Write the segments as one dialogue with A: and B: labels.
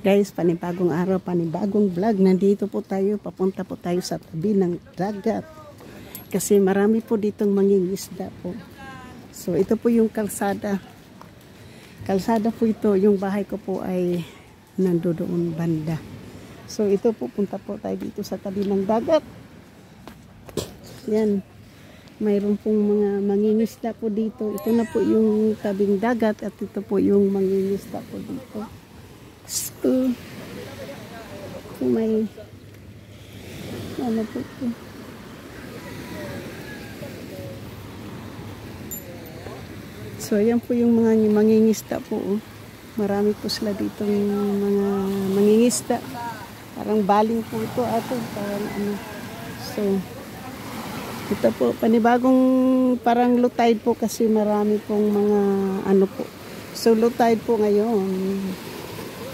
A: Guys, panibagong araw, panibagong vlog. Nandito po tayo, papunta po tayo sa tabi ng dagat. Kasi marami po ditong mangingisda po. So, ito po yung kalsada. Kalsada po ito. Yung bahay ko po ay nandoon banda. So, ito po, punta po tayo dito sa tabi ng dagat. Yan. Mayroon pong mga mangingisda po dito. Ito na po yung tabing dagat at ito po yung mangingisda po dito. So, may ano po ito. So, ayan po yung mga mangingisda po. Marami po sila dito yung mga mangingisda. Parang baling po ito ato. Parang ano. So, ito po, panibagong parang low tide po kasi marami pong mga ano po. So, low tide po ngayon.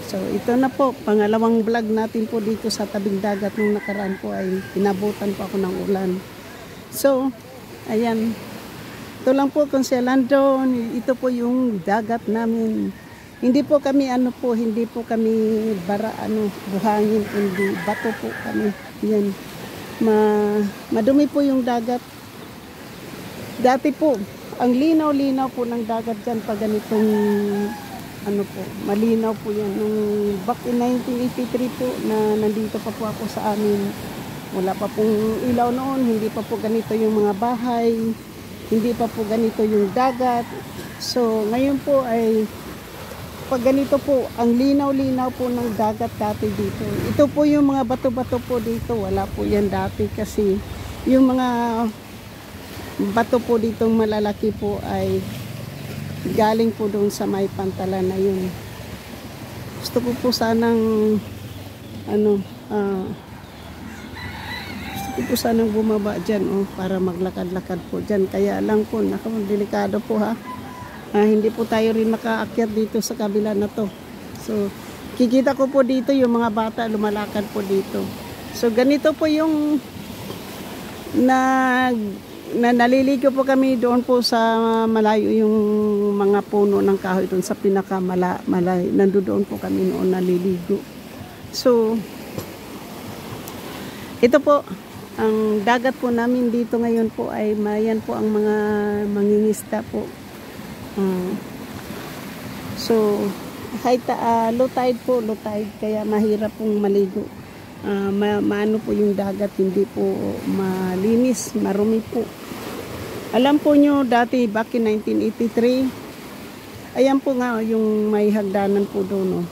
A: So, ito na po, pangalawang vlog natin po dito sa tabing dagat. Nung nakaraan po ay pinabutan po ako ng ulan. So, ayan. Ito lang po kung siya landon. Ito po yung dagat namin. Hindi po kami hindi po kami buhangin, hindi bato po kami. Yan. Madumi po yung dagat. Dati po, ang linaw-linaw po ng dagat dyan pag ganitong malinaw po yan. Nung back in 1983 po na nandito pa po ako sa amin. Wala pa pong ilaw noon, hindi pa po ganito yung mga bahay, hindi pa po ganito yung dagat. So, ngayon po ay pag ganito po, ang linaw-linaw po ng dagat dati dito. Ito po yung mga bato-bato po dito. Wala po yan dati kasi yung mga bato po ditong malalaki po ay galing po doon sa may pantalan na yun. Gusto ko po sanang bumaba dyan para maglakad-lakad po dyan. Kaya lang po, delikado po ha. Hindi po tayo rin makaakyat dito sa kabila na to. So, kikita ko po dito yung mga bata lumalakad po dito. So, ganito po yung naliligo po kami doon po sa malayo yung mga puno ng kahoy doon sa pinakamalayo. Nandoon po kami noon naliligo. So, ito po, ang dagat po namin dito ngayon po ay mayan po ang mga mangingisda po. So, low tide po, low tide, kaya mahirap pong maligo. Maano po yung dagat, hindi po malinis, marumi po. Alam po nyo, dati back in 1983, ayan po nga yung may hagdanan po doon.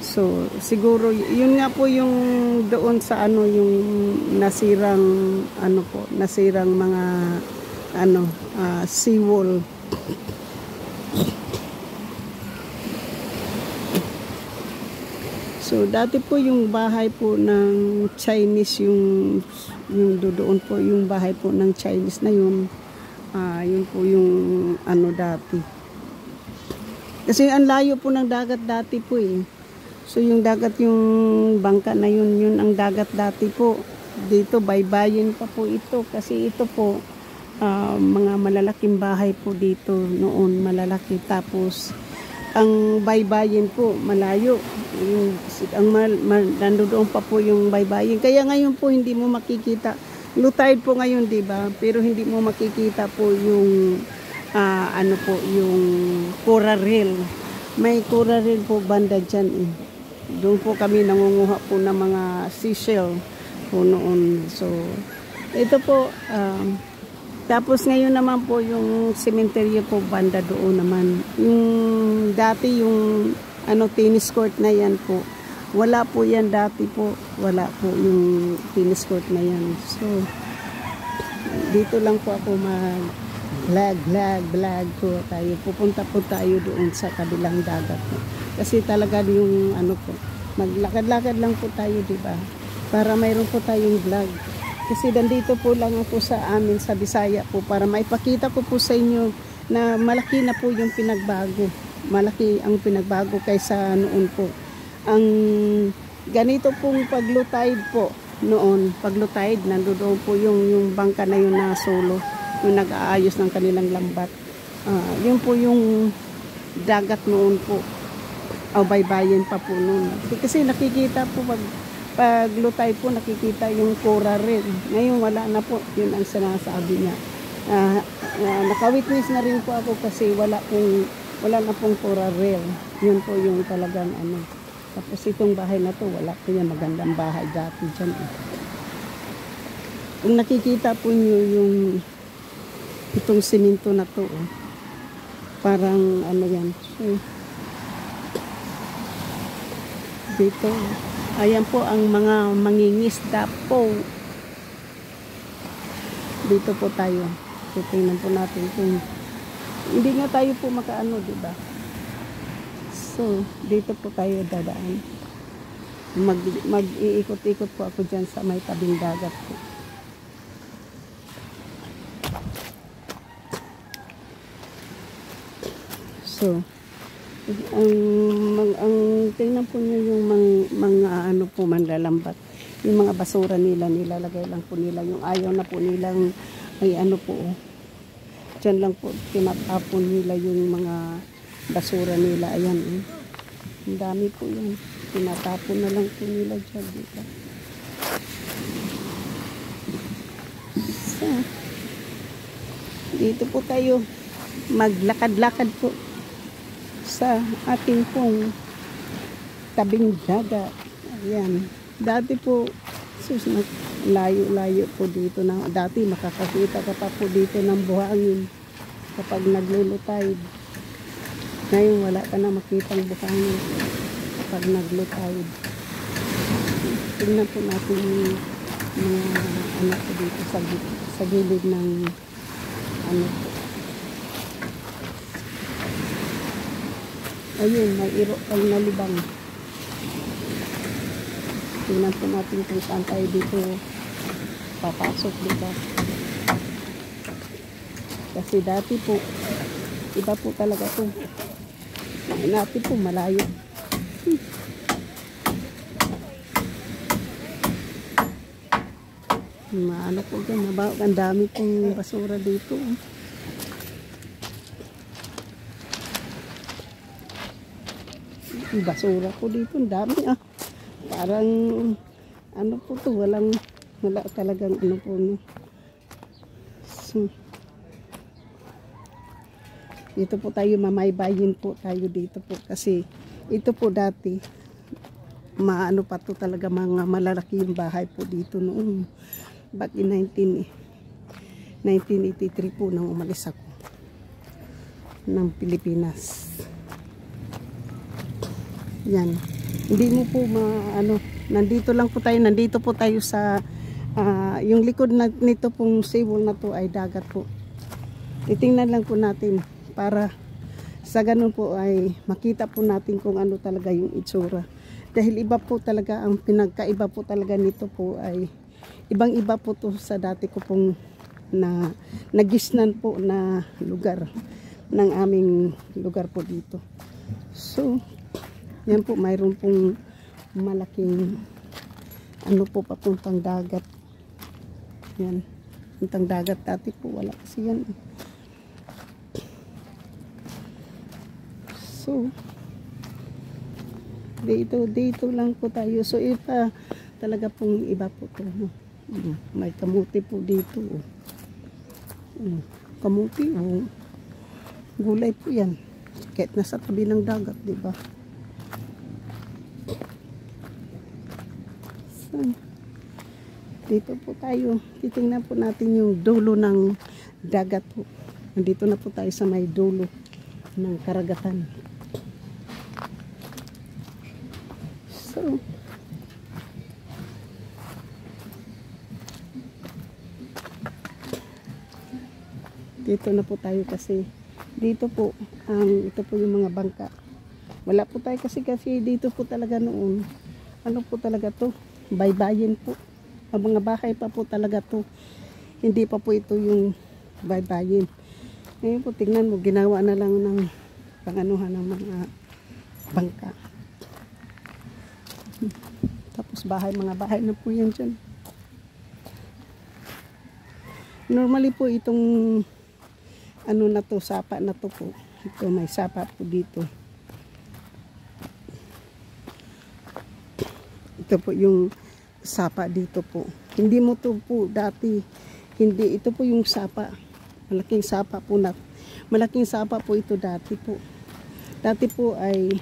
A: So, siguro, yun nga po yung doon sa yung nasirang, nasirang mga, seawall. So, dati po yung bahay po ng Chinese, yung doon po yung bahay po ng Chinese na yun. Yun po yung dati. Kasi ang layo po ng dagat dati po eh. So, yung dagat, yung bangka na yun ang dagat dati po. Dito, baybayin pa po ito. Kasi ito po, mga malalaking bahay po dito noon, malalaki. Tapos, ang baybayin po, malayo. Nandoon pa po yung baybayin. Kaya ngayon po, hindi mo makikita. Low tide po ngayon, diba? Pero hindi mo makikita po yung, yung coral reef. May coral reef po banda dyan eh. Doon po kami nangunguha po ng mga seashell po noon. So, ito po, tapos ngayon naman po yung cemetery po banda doon naman. Yung dati yung tennis court na yan po. Wala po yan dati po. Wala po yung tennis court na yan. So, dito lang po ako vlog po tayo. Pupunta po tayo doon sa kabilang dagat po. Kasi talaga yung maglakad-lakad lang po tayo, diba? Para mayroon po tayong vlog. Kasi nandito po lang ako sa amin sa Bisaya po para maipakita ko po sa inyo na malaki na po yung pinagbago. Malaki ang pinagbago kaysa noon po. Ang ganito pong pag-low tide po noon, pag-low tide, nandoon po yung bangka na yun na solo, yung nag-aayos ng kanilang lambat. Yun po yung dagat noon po. O baybayin pa po noon. Kasi nakikita po pag lutay po nakikita yung Cora rin. Ngayon wala na po. Yun ang sinasabi niya. Nakawitness na rin po ako kasi wala na pong Cora rail. Yun po yung talagang ano. Tapos itong bahay na to, wala po yan. Magandang bahay dati dyan. Kung nakikita po nyo yung itong simento na to, parang ano yan. Dito, ayan po ang mga mangingisda po. Dito po tayo. Titingnan po natin kung hindi nga tayo po makaano, diba? So, dito po tayo dadaan. Mag-iikot-ikot po ako dyan sa may tabing dagat po. So, ang tingnan po niyo yung mga ano po manlalambat. Yung mga basura nila, nilalagay lang po nila. Yung ayaw na po nilang ay ano po. Diyan lang po tinatapon nila yung mga basura nila. Ayan. Ang dami po yan. Tinatapon na lang po nila dyan. Diba? So, dito po tayo maglakad-lakad po sa ating pong tabing dagat. Ayan. Dati po, layo-layo po dito na. Dati makakakita ka pa po dito ng buhangin kapag naglulutay. Ngayon wala ka na makitang buhangin kapag naglutay. Tingnan po natin yung mga anak po dito sa gilid ng ano po. Ayun, may iro kayo na libang. Tingnan po natin kung saan tayo dito papasok, diba? Kasi dati po, iba po talaga po. Dati po, malayo. Ano po dyan, ang dami pong basura dito. Basura po dito, ang dami parang ano po to, wala talagang ano po no. So, dito po tayo mamaybayin po tayo dito po kasi ito po dati maano pa to talaga, mga malalaki yung bahay po dito noon back in 1983 po nang umalis ako ng Pilipinas. Yan. Hindi mo po nandito po tayo sa yung likod nito pong seawall na to ay dagat po. Titingnan lang po natin para sa ganun po ay makita po natin kung ano talaga yung itsura. Dahil iba po talaga, ang pinagkaiba po talaga nito po ay ibang-iba po to sa dati ko pong nagisnan po na lugar ng aming lugar po dito. So, yan po, mayroon pong malaking ano po papuntang dagat. Yan, papuntang dagat dati po, wala kasi yan. So, dito lang po tayo. So, iba talaga pong iba po to. May kamuti po dito. Kamuti, gulay po yan. Kahit nasa tabi ng dagat, diba? So, dito po tayo. Titingnan po natin yung dulo ng dagat po. Nandito na po tayo sa may dulo ng karagatan. So, dito na po tayo kasi dito po, ito po yung mga bangka. Wala po tayo kasi dito po talaga noon. Ano po talaga to? Baybayin po. Ang mga bahay pa po talaga to. Hindi pa po ito yung baybayin. Ngayon po, tingnan mo, ginawa na lang ng panganuhan ng mga bangka. Tapos mga bahay na po yan dyan. Normally po itong ano na to, sapa na to po. Ito may sapa po dito. Ito po yung sapa dito po. Hindi mo to po dati. Hindi, ito po yung sapa. Malaking sapa po na. Malaking sapa po ito dati po. Dati po ay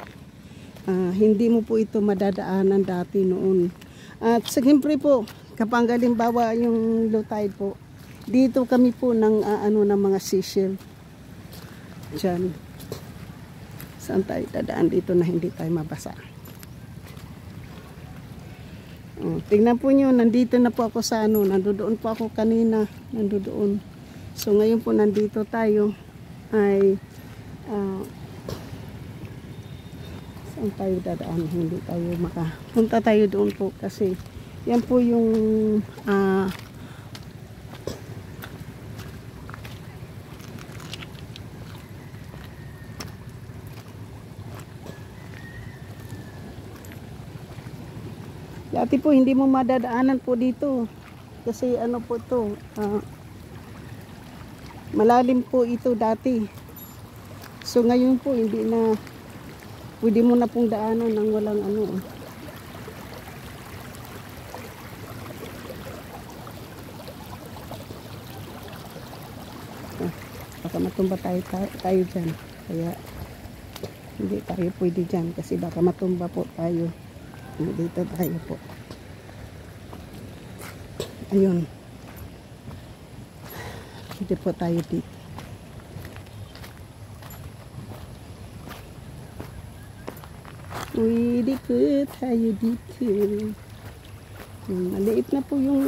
A: hindi mo po ito madadaanan dati noon. At siyempre po, kapag halimbawa yung low tide po, dito kami po ng ng mga seashell. Diyan. Saan tayo dadaan dito na hindi tayo mabasa? Tingnan po nyo, nandito na po ako sa nandoon po ako kanina, nandoon. So ngayon po nandito tayo ay saan tayo dadaan? Hindi tayo punta tayo doon po kasi yan po yung dati po hindi mo madadaanan po dito kasi ano po to malalim po ito dati. So ngayon po hindi na pwede mo na pong daanan ng walang baka matumba tayo dyan, kaya hindi tayo pwede dyan kasi baka matumba po tayo. Dito tayo po. Ayun. Dito po tayo dito. Pwede po tayo dito. Maliit na po yung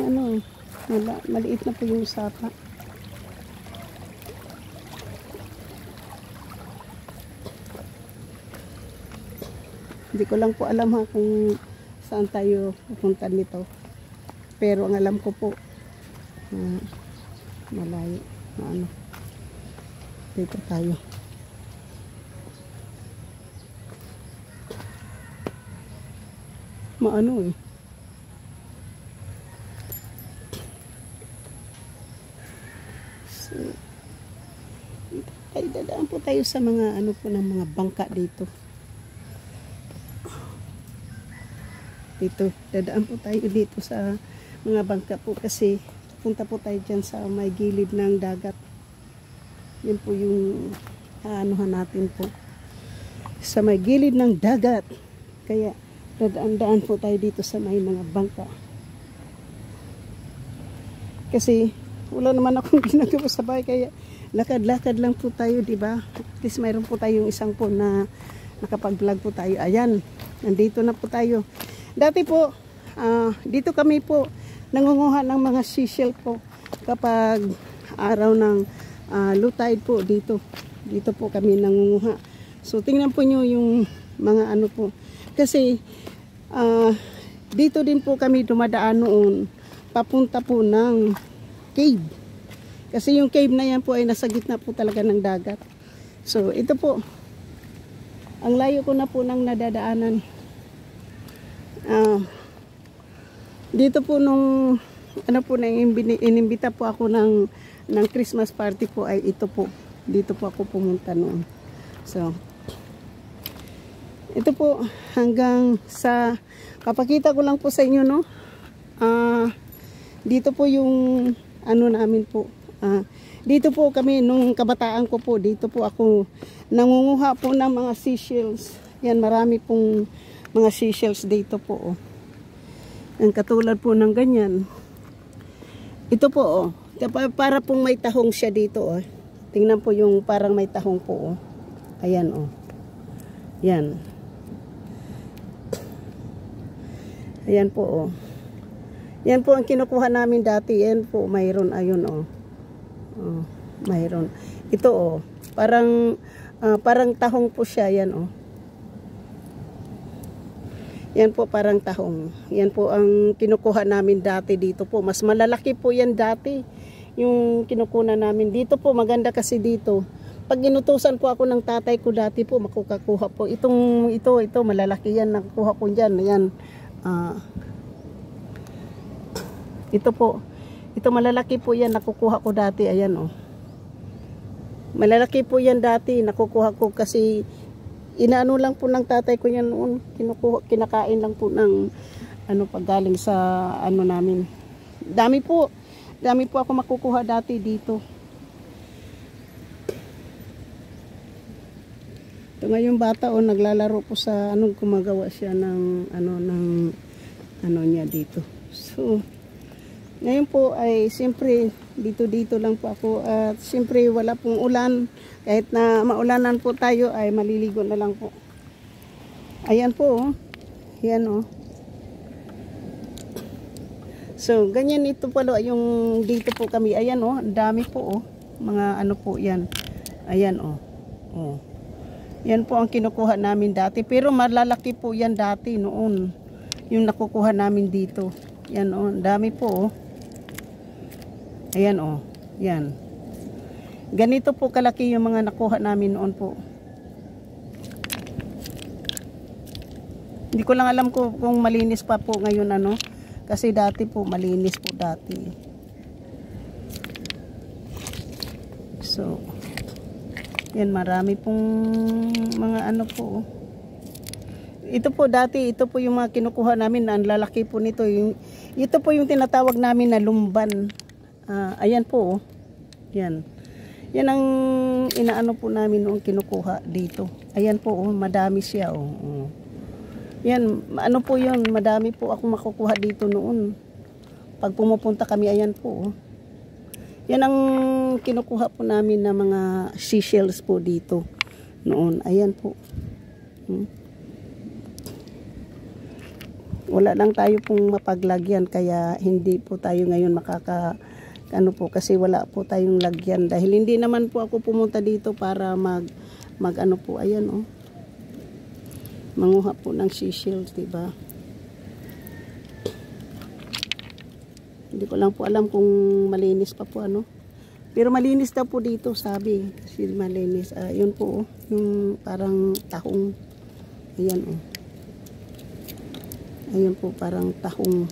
A: maliit na po yung sapa. Hindi ko lang po alam kung saan tayo pupunta nito. Pero ang alam ko po, malayo. Dito tayo. Maano eh. So, ay dadaan po tayo sa mga ng mga bangka dito. Dito, dadaan po tayo dito sa mga bangka po kasi punta po tayo dyan sa may gilid ng dagat. Yan po yung anuhan natin po. Sa may gilid ng dagat. Kaya dadaan-daan po tayo dito sa may mga bangka. Kasi wala naman akong ginagawa sa bahay kaya lakad-lakad lang po tayo, di ba? At least mayroon po tayong isang po na nakapag-vlog po tayo. Ayan, nandito na po tayo. Dati po, dito kami po nangunguha ng mga seashell po kapag araw ng low tide po dito. Dito po kami nangunguha. So tingnan po nyo yung mga po. Kasi dito din po kami dumadaan noon papunta po ng cave. Kasi yung cave na yan po ay nasa gitna po talaga ng dagat. So ito po, ang layo ko na po ng nadadaanan. Dito po nung inimbita po ako ng Christmas party po ay ito po. Dito po ako pumunta noon. So ito po hanggang sa kapakita ko lang po sa inyo dito po yung namin po. Dito po kami nung kabataan ko po, dito po ako nangunguha po ng mga seashells. Yan, marami pong mga seashells dito po. Ang katulad po ng ganyan. Ito po para pong may tahong siya dito. Tingnan po yung parang may tahong po. Ayan Yan. Ayan po Yan po ang kinukuha namin dati. Yan po mayroon ayun mayroon. Ito parang tahong po siya yan Yan po parang tahong. Yan po ang kinukuha namin dati dito po. Mas malalaki po yan dati. Yung kinukuha namin dito po. Maganda kasi dito. Pag inutusan po ako ng tatay ko dati po, makukuha po. Ito malalaki yan. Nakukuha ko dyan. Yan. Ito po. Ito malalaki po yan. Nakukuha ko dati. Ayan Malalaki po yan dati. Nakukuha ko kasi inaano lang po ng tatay ko yan noon. Kinakain lang po ng ano pag galing sa ano namin. Dami po ako makukuha dati dito. Ito ngayon bata naglalaro po sa gumagawa siya ng ano niya dito. So ngayon po ay siyempre dito lang po ako at siyempre wala pong ulan. Kahit na maulanan po tayo ay maliligo na lang po. Ayan po Yan So ganyan ito pala yung dito po kami. Ayan ang dami po mga ano po yan. Ayan Yan po ang kinukuha namin dati. Pero malalaki po yan dati noon. Yung nakukuha namin dito. Yan dami po Ayan Yan. Ganito po kalaki yung mga nakuha namin noon po. Hindi ko lang alam kung malinis pa po ngayon Kasi dati po malinis po dati. So yan, marami pong mga po. Ito po dati, ito po yung mga kinukuha namin. Ang lalaki po nito. Ito po yung tinatawag namin na lumban. Ayan po Yan. Yan ang inaano po namin noong kinukuha dito. Ayan po madami siya Yan, ano po yun, madami po ako makukuha dito noon. Pag pumupunta kami, ayan po Yan ang kinukuha po namin na mga seashells po dito noon. Ayan po. Wala lang tayo pong mapaglagyan kaya hindi po tayo ngayon kasi wala po tayong lagyan. Dahil hindi naman po ako pumunta dito para mag ayan manguha po ng seashells, diba? Hindi ko lang po alam kung malinis pa po Pero malinis daw po dito, sabi. Kasi malinis. Yun po yung parang tahong. Ayan Ayan po parang tahong.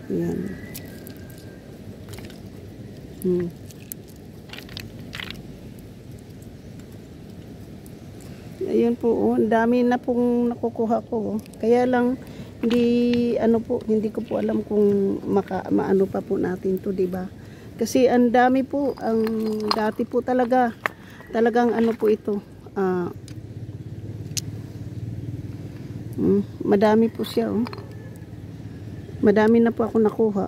A: Ayan. Ayan po ang dami na pong nakukuha ko Kaya lang hindi ko po alam kung maano pa po natin to, diba? Kasi ang dami po, ang dati po talagang po ito. Madami po siya Madami na po ako nakuha.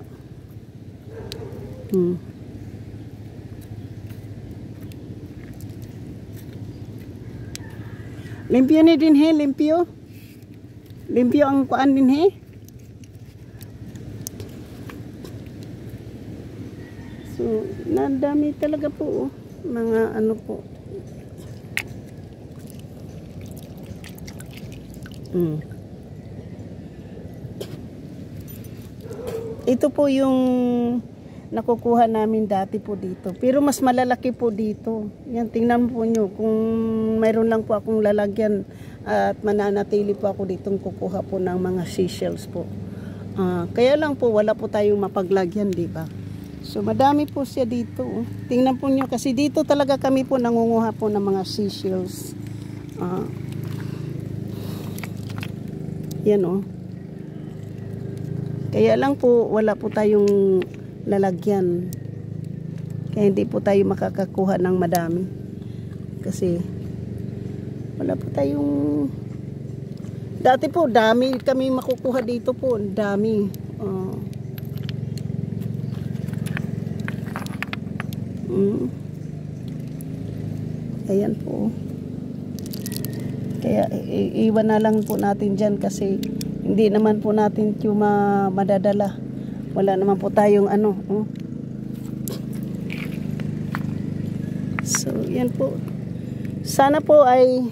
A: Limpyo ni din limpyo. Limpyo ang kuan din So, nadami talaga po mga po. Ito po yung nakukuha namin dati po dito. Pero mas malalaki po dito. Yan, tingnan po nyo. Kung mayroon lang po akong lalagyan at mananatili po ako ditong kukuha po ng mga seashells po. Kaya lang po wala po tayong mapaglagyan, diba? So madami po siya dito. Tingnan po nyo kasi dito talaga kami po nangunguha po ng mga seashells. Yan Kaya lang po wala po tayong lalagyan. Kaya hindi po tayo makakakuha ng madami. Kasi wala po tayong dati po dami kami makukuha dito po, dami. Ayan po. Kaya iwan na lang po natin dyan kasi hindi naman po natin yung madadala. Wala naman po tayong So yan po. Sana po ay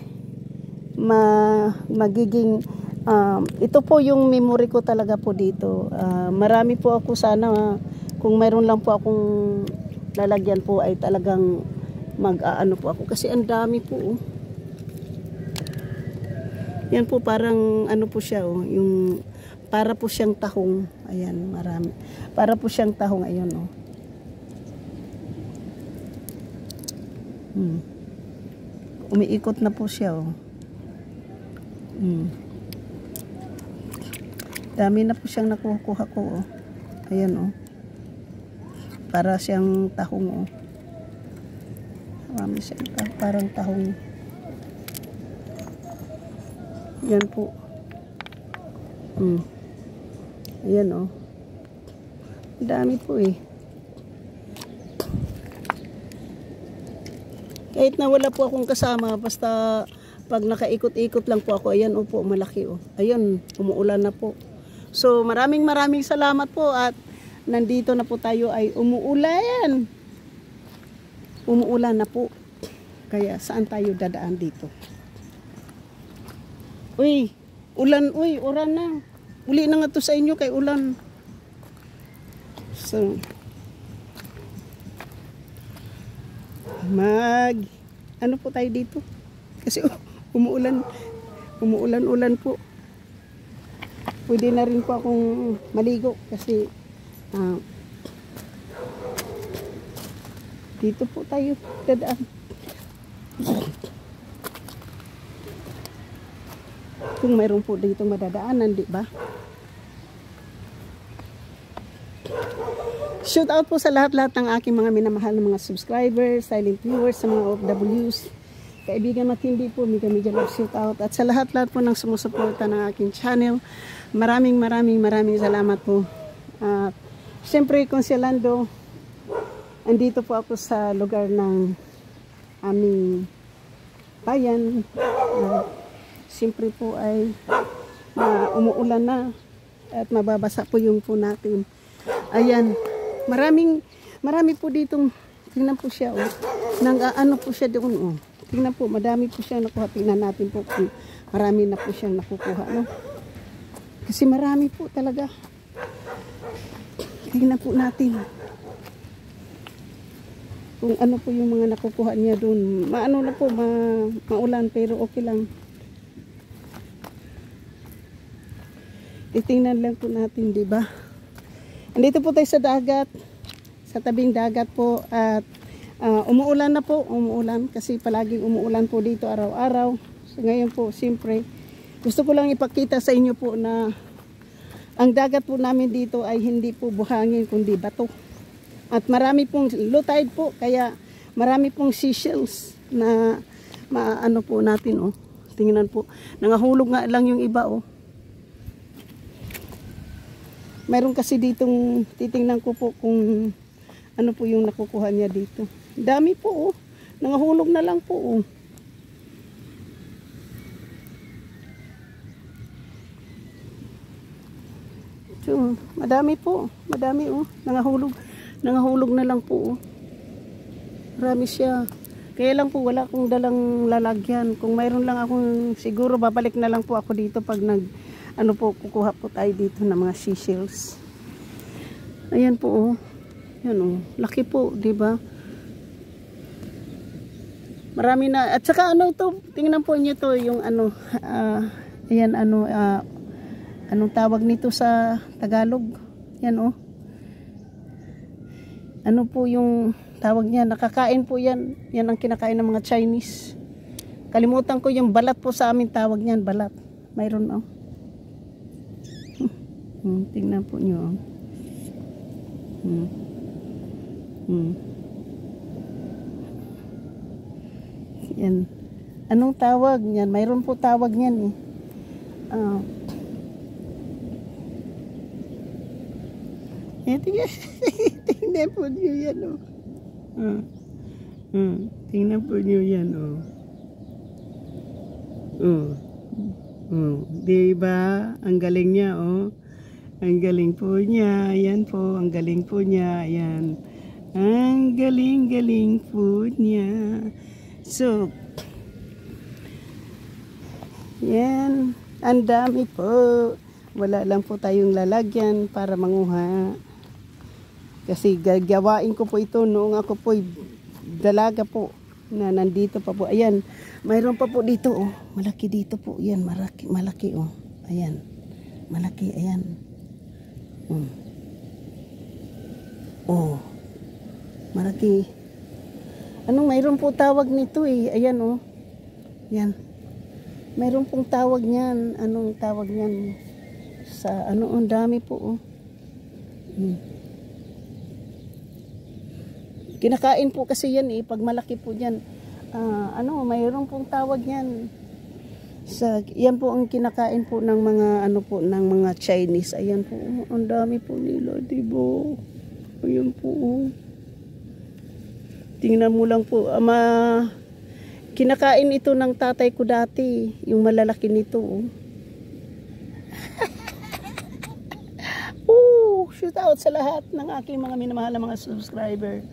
A: magiging ito po yung memory ko talaga po dito. Marami po ako sana kung mayroon lang po akong lalagyan po ay talagang mag-aano po ako kasi ang dami po. Yan po parang po siya yung para po siyang tahong. Ayan, marami. Para po siyang tahong ayun Umiikot na po siya Dami na po siyang nakukuha ko, oh. Ayan, oh. Para siyang tahong, oh. Marami siyang parang tahong. Yan po. Ayan, oh. Dami po, eh. Kahit na wala po akong kasama, basta pag nakaikot-ikot lang po ako, ayan, po, malaki, oh. Ayan, umuulan na po. So, maraming salamat po at nandito na po tayo ay umuulan. Umuulan na po. Kaya saan tayo dadaan dito? Uy, ulan, uran na. Uli na nga to sa inyo kay ulan. So, ano po tayo dito? Kasi umuulan po. Pwede na rin po akong maligo kasi dito po tayo dadaan. Kung mayroon po dito madadaanan, di ba? Shout out po sa lahat-lahat ng aking mga minamahal na mga subscribers, silent viewers, sa mga OFWs, kaibigan matindi po, mega love shout out. At sa lahat-lahat po ng sumusuporta ng aking channel, maraming salamat po. At siyempre, konsyelando, andito po ako sa lugar ng aming bayan. Siyempre po ay umuulan na at mababasa po yung po natin. Ayan. Marami po ditong, tingnan po siya, oh. Ano po siya doon, oh. Tingnan po, madami po siya nakuha. Tingnan natin po kung marami na po siyang nakukuha, no? Kasi marami po talaga. Tingnan po natin kung ano po yung mga nakukuha niya doon. Maano na po, maulan pero okay lang. Titingnan lang po natin, di ba? Andito po tayo sa dagat, sa tabing dagat po, at umuulan na po, kasi palaging umuulan po dito araw-araw. So ngayon po, siyempre, gusto ko lang ipakita sa inyo po na ang dagat po namin dito ay hindi po buhangin kundi bato. At marami pong low tide po, kaya marami pong seashells na maano po natin, oh. Tingnan po, nangahulog nga lang yung iba, oh. Mayroon kasi ditong, titingnan ko po kung ano po yung nakukuha niya dito. Dami po, oh. Nangahulog na lang po, oh. So, madami po. Madami, oh. Nangahulog na lang po, oh. Marami siya. Kaya lang po, wala akong dalang lalagyan. Kung mayroon lang akong, siguro babalik na lang po ako dito pag kukuha po tayo dito ng mga seashells. Ayan po, oh. Yan, oh. Laki po, di ba? Marami na. At saka tingnan po niyo to, yung ayan, anong tawag nito sa Tagalog? Yan, oh. Ano po yung tawag niya? Nakakain po yan. Yan ang kinakain ng mga Chinese. Kalimutan ko yung balat po sa amin, tawag niyan, balat. Mayroon, oh. Tingnan po nyo. Yan. Anong tawag niyan? Mayroon po tawag niyan, eh. Tingnan po nyo yan, oh. Tingnan po nyo yan, oh. Diba? Ang galing niya, oh. Ang galing po niya. Ayan po. Ang galing po niya. Ayan. Ang galing po niya. So, yan. Ang dami po. Wala lang po tayong lalagyan para manguha. Kasi gagawain ko po ito noong ako po dalaga po. Na nandito pa po. Ayan. Mayroon pa po dito, oh. Malaki dito po. Ayan. Malaki, oh. Ayan. Malaki. Ayan. Oh, malaki. Mayroon po tawag nito, eh. Ayan, oh. Yan. Mayroon pong tawag niyan. Anong tawag niyan? Sa ano, ang dami po oh. Kinakain po kasi yan eh, pag malaki po yan. Ano, mayroon pong tawag yan. Yan po ang kinakain po ng mga ano po, ng mga Chinese. Ayan po, ang dami po nila, diba? Ayan po. Tingnan mo lang po, kinakain ito ng tatay ko dati, yung malalaki nito. Shout out sa lahat ng aking mga minamahal na mga subscriber,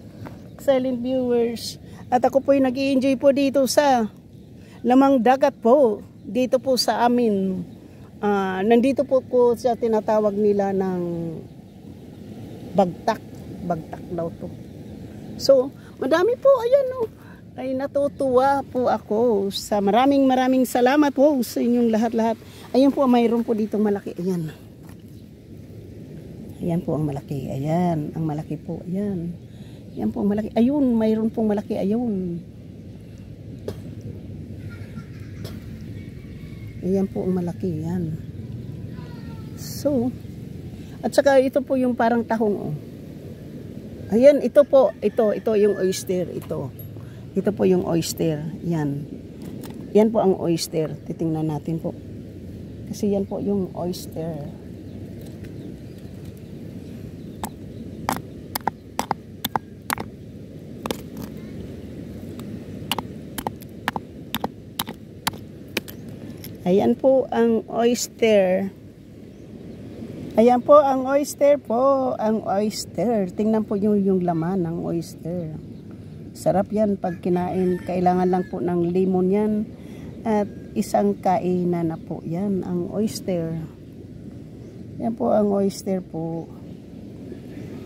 A: silent viewers. At ako po yung nag-i-enjoy po dito sa lamang dagat po. Dito po sa amin. Nandito po sa tinatawag nila ng bagtak. Bagtak daw to. So, madami po. Ayan o. Ay natutuwa po ako sa maraming salamat po sa inyong lahat-lahat. Ayan po, mayroon po ditong malaki. Ayan. Ayan po ang malaki. Ayan. Ang malaki po. Ayan. Ayan po ang malaki. Ayun. Mayroon pong malaki. Ayun. Ayan po ang malaki. Ayan. So, at saka ito po yung parang tahong. Oh. Ayan. Ito po. Ito yung oyster. Ito po yung oyster. Yan. Yan po ang oyster. Titingnan natin po. Kasi yan po yung oyster. Ayan po ang oyster. Ayan po ang oyster po. Ang oyster. Tingnan po yung laman ng oyster. Sarap yan pag kinain. Kailangan lang po ng lemon yan. At isang kainan na po yan. Ang oyster. Yan po ang oyster po.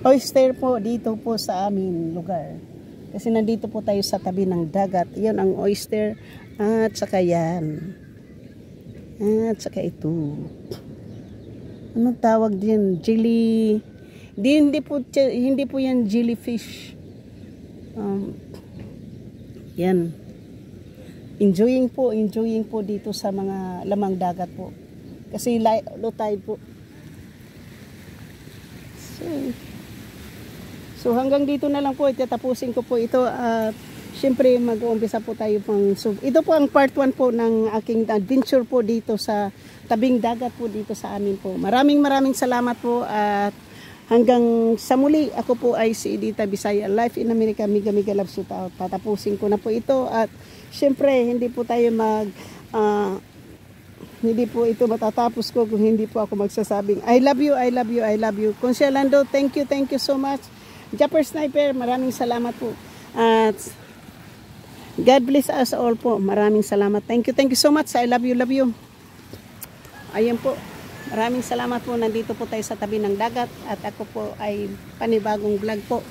A: Oyster po dito po sa amin lugar. Kasi nandito po tayo sa tabi ng dagat. Yan ang oyster. At saka yan. At saka ito. Anong tawag din? Jelly. Hindi po yan jellyfish. Yan. Enjoying po dito sa mga lamang dagat po. Kasi low tide po. So hanggang dito na lang po. Itatapusin ko po ito at siyempre mag-uumpisa po tayo pang ito po ang part 1 po ng aking adventure po dito sa tabing dagat po dito sa amin po. Maraming salamat po at hanggang sa muli, ako po ay si Edita Bisaya, Life in America, Miga Love Shout Out. Tatapusin ko na po ito at siyempre hindi po tayo hindi po ito matatapos ko kung hindi po ako magsasabing I love you, I love you, I love you. Consia Lando, thank you so much. Japper Sniper, maraming salamat po. At God bless us all po. Maraming salamat. Thank you so much. I love you, love you. Ayan po. Maraming salamat po. Nandito po tayo sa tabi ng dagat at ako po ay panibagong vlog po.